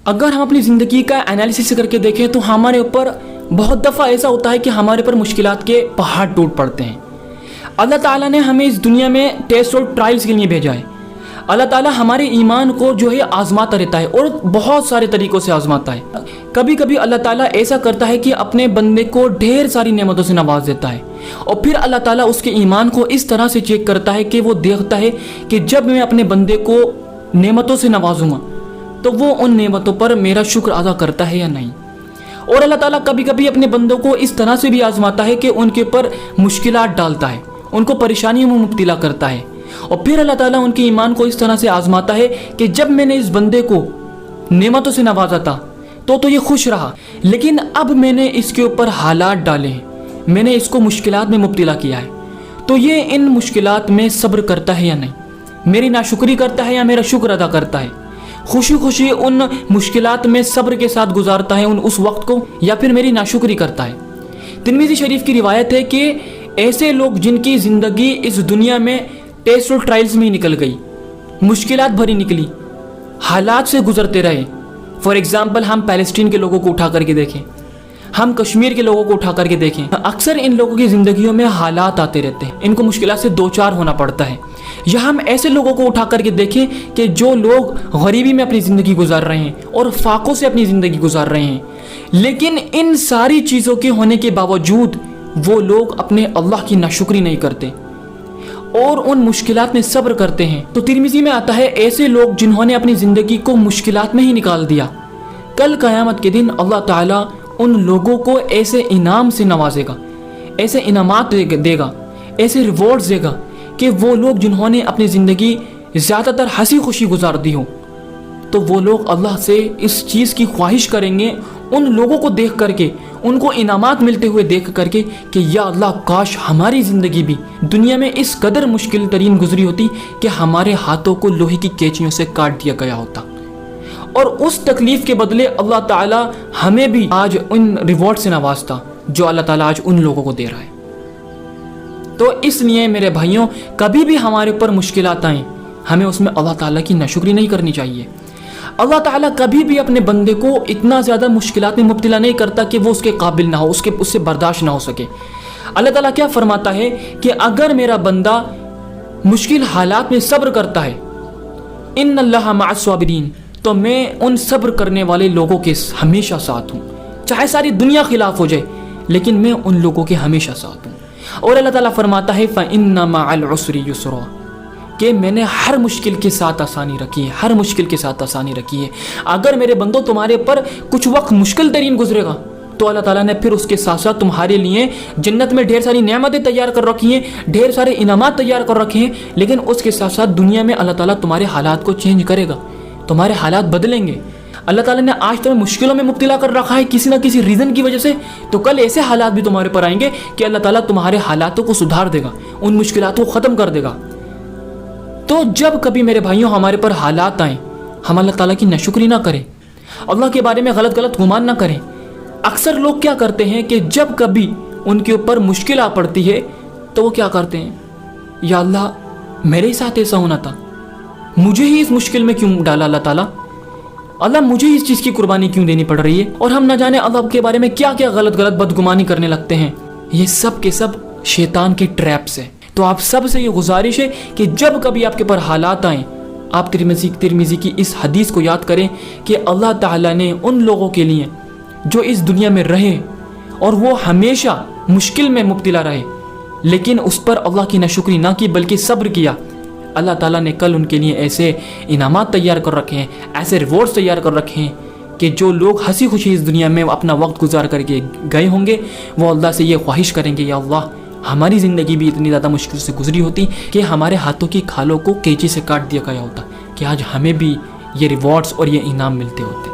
اگر ہم اپنی زندگی کا انالیسس کر کے دیکھیں تو ہمارے اوپر بہت دفعہ ایسا ہوتا ہے کہ ہمارے اوپر مشکلات کے پہاڑ ٹوٹ پڑتے ہیں۔ اللہ تعالیٰ نے ہمیں اس دنیا میں ٹیسٹ اور ٹرائلز کے لیے بھیجا ہے۔ اللہ تعالیٰ ہمارے ایمان کو جو ہے آزماتا رہتا ہے اور بہت سارے طریقوں سے آزماتا ہے۔ کبھی کبھی اللہ تعالیٰ ایسا کرتا ہے کہ اپنے بندے کو ڈھیر ساری نعمتوں سے نواز دیتا ہے، اور پھر اللہ تعالیٰ اس کے ایمان کو اس طرح سے چیک کرتا ہے کہ وہ دیکھتا ہے کہ جب میں اپنے بندے کو نعمتوں سے نوازوں گا تو وہ ان نعمتوں پر میرا شکر ادا کرتا ہے یا نہیں۔ اور اللہ تعالیٰ کبھی کبھی اپنے بندوں کو اس طرح سے بھی آزماتا ہے کہ ان کے اوپر مشکلات ڈالتا ہے، ان کو پریشانیوں میں مبتلا کرتا ہے، اور پھر اللہ تعالیٰ ان کے ایمان کو اس طرح سے آزماتا ہے کہ جب میں نے اس بندے کو نعمتوں سے نوازا تھا تو یہ خوش رہا، لیکن اب میں نے اس کے اوپر حالات ڈالے ہیں، میں نے اس کو مشکلات میں مبتلا کیا ہے، تو یہ ان مشکلات میں صبر کرتا ہے یا نہیں، میری ناشکری کرتا ہے یا میرا شکر ادا کرتا ہے، خوشی خوشی ان مشکلات میں صبر کے ساتھ گزارتا ہے اس وقت کو، یا پھر میری ناشکری کرتا ہے۔ ترمذی شریف کی روایت ہے کہ ایسے لوگ جن کی زندگی اس دنیا میں ٹیسٹ اور ٹرائلز میں ہی نکل گئی، مشکلات بھری نکلی، حالات سے گزرتے رہے۔ فار ایگزامپل ہم پیلسٹین کے لوگوں کو اٹھا کر کے دیکھیں، ہم کشمیر کے لوگوں کو اٹھا کر کے دیکھیں، اکثر ان لوگوں کی زندگیوں میں حالات آتے رہتے ہیں، ان کو مشکلات سے دوچار ہونا پڑتا ہے۔ یا ہم ایسے لوگوں کو اٹھا کر کے دیکھیں کہ جو لوگ غریبی میں اپنی زندگی گزار رہے ہیں اور فاقوں سے اپنی زندگی گزار رہے ہیں، لیکن ان ساری چیزوں کے ہونے کے باوجود وہ لوگ اپنے اللہ کی ناشکری نہیں کرتے اور ان مشکلات میں صبر کرتے ہیں۔ تو ترمذی میں آتا ہے ایسے لوگ جنہوں نے اپنی زندگی کو مشکلات میں ہی نکال دیا، کل قیامت کے دن اللہ تعالیٰ ان لوگوں کو ایسے انعام سے نوازے گا، ایسے انعامات دے گا، ایسے ریوارڈز دے گا کہ وہ لوگ جنہوں نے اپنی زندگی زیادہ تر ہنسی خوشی گزار دی ہو، تو وہ لوگ اللہ سے اس چیز کی خواہش کریں گے ان لوگوں کو دیکھ کر کے، ان کو انعامات ملتے ہوئے دیکھ کر کے کہ یا اللہ کاش ہماری زندگی بھی دنیا میں اس قدر مشکل ترین گزری ہوتی کہ ہمارے ہاتھوں کو لوہے کی کینچیوں سے کاٹ دیا گیا ہوتا، اور اس تکلیف کے بدلے اللہ تعالیٰ ہمیں بھی آج ان ریوارڈ سے نوازتا جو اللہ تعالیٰ آج ان لوگوں کو دے رہا ہے۔ تو اس لیے میرے بھائیوں، کبھی بھی ہمارے اوپر مشکلات آئیں، ہمیں اس میں اللہ تعالیٰ کی ناشکری نہیں کرنی چاہیے۔ اللہ تعالیٰ کبھی بھی اپنے بندے کو اتنا زیادہ مشکلات میں مبتلا نہیں کرتا کہ وہ اس کے قابل نہ ہو، اس سے برداشت نہ ہو سکے۔ اللہ تعالیٰ کیا فرماتا ہے کہ اگر میرا بندہ مشکل حالات میں صبر کرتا ہے، ان اللہ مع الصابرین، تو میں ان صبر کرنے والے لوگوں کے ہمیشہ ساتھ ہوں، چاہے ساری دنیا خلاف ہو جائے لیکن میں ان لوگوں کے ہمیشہ ساتھ ہوں۔ اور اللہ تعالیٰ فرماتا ہے فَإِنَّ مَعَ الْعُسْرِ يُسْرًا، کہ میں نے ہر مشکل کے ساتھ آسانی رکھی ہے، ہر مشکل کے ساتھ آسانی رکھی ہے۔ اگر میرے بندوں تمہارے پر کچھ وقت مشکل ترین گزرے گا تو اللہ تعالیٰ نے پھر اس کے ساتھ ساتھ تمہارے لیے جنت میں ڈھیر ساری نعمتیں تیار کر رکھی ہیں، ڈھیر سارے انعامات تیار کر رکھے ہیں، لیکن اس کے ساتھ ساتھ دنیا میں اللہ تعالیٰ تمہارے حالات کو چینج کرے گا، تمہارے حالات بدلیں گے۔ اللہ تعالیٰ نے آج تمہیں مشکلوں میں مبتلا کر رکھا ہے کسی نہ کسی ریزن کی وجہ سے، تو کل ایسے حالات بھی تمہارے پر آئیں گے کہ اللہ تعالیٰ تمہارے حالاتوں کو سدھار دے گا، ان مشکلات کو ختم کر دے گا۔ تو جب کبھی میرے بھائیوں ہمارے پر حالات آئیں، ہم اللہ تعالیٰ کی ناشکری نہ کریں، اللہ کے بارے میں غلط گمان نہ کریں۔ اکثر لوگ کیا کرتے ہیں کہ جب کبھی ان کے اوپر مشکل آ پڑتی ہے تو وہ کیا کرتے ہیں، یا اللہ میرے ساتھ ایسا ہونا تھا، مجھے ہی اس مشکل میں کیوں ڈالا اللہ تعالیٰ، اللہ مجھے اس چیز کی قربانی کیوں دینی پڑ رہی ہے، اور ہم نہ جانے اللہ کے بارے میں کیا کیا غلط بدگمانی کرنے لگتے ہیں۔ یہ سب کے سب شیطان کے ٹریپس ہیں۔ تو آپ سب سے یہ گزارش ہے کہ جب کبھی آپ کے پر حالات آئیں، آپ ترمذی کی اس حدیث کو یاد کریں کہ اللہ تعالیٰ نے ان لوگوں کے لیے جو اس دنیا میں رہے اور وہ ہمیشہ مشکل میں مبتلا رہے لیکن اس پر اللہ کی ناشکری نہ کی بلکہ صبر کیا، اللہ تعالیٰ نے کل ان کے لیے ایسے انعامات تیار کر رکھے ہیں، ایسے ریوارڈز تیار کر رکھے ہیں کہ جو لوگ ہنسی خوشی اس دنیا میں اپنا وقت گزار کر کے گئے ہوں گے، وہ اللہ سے یہ خواہش کریں گے یا اللہ ہماری زندگی بھی اتنی زیادہ مشکل سے گزری ہوتی کہ ہمارے ہاتھوں کی کھالوں کو کینچی سے کاٹ دیا گیا ہوتا کہ آج ہمیں بھی یہ ریوارڈز اور یہ انعام ملتے ہوتے۔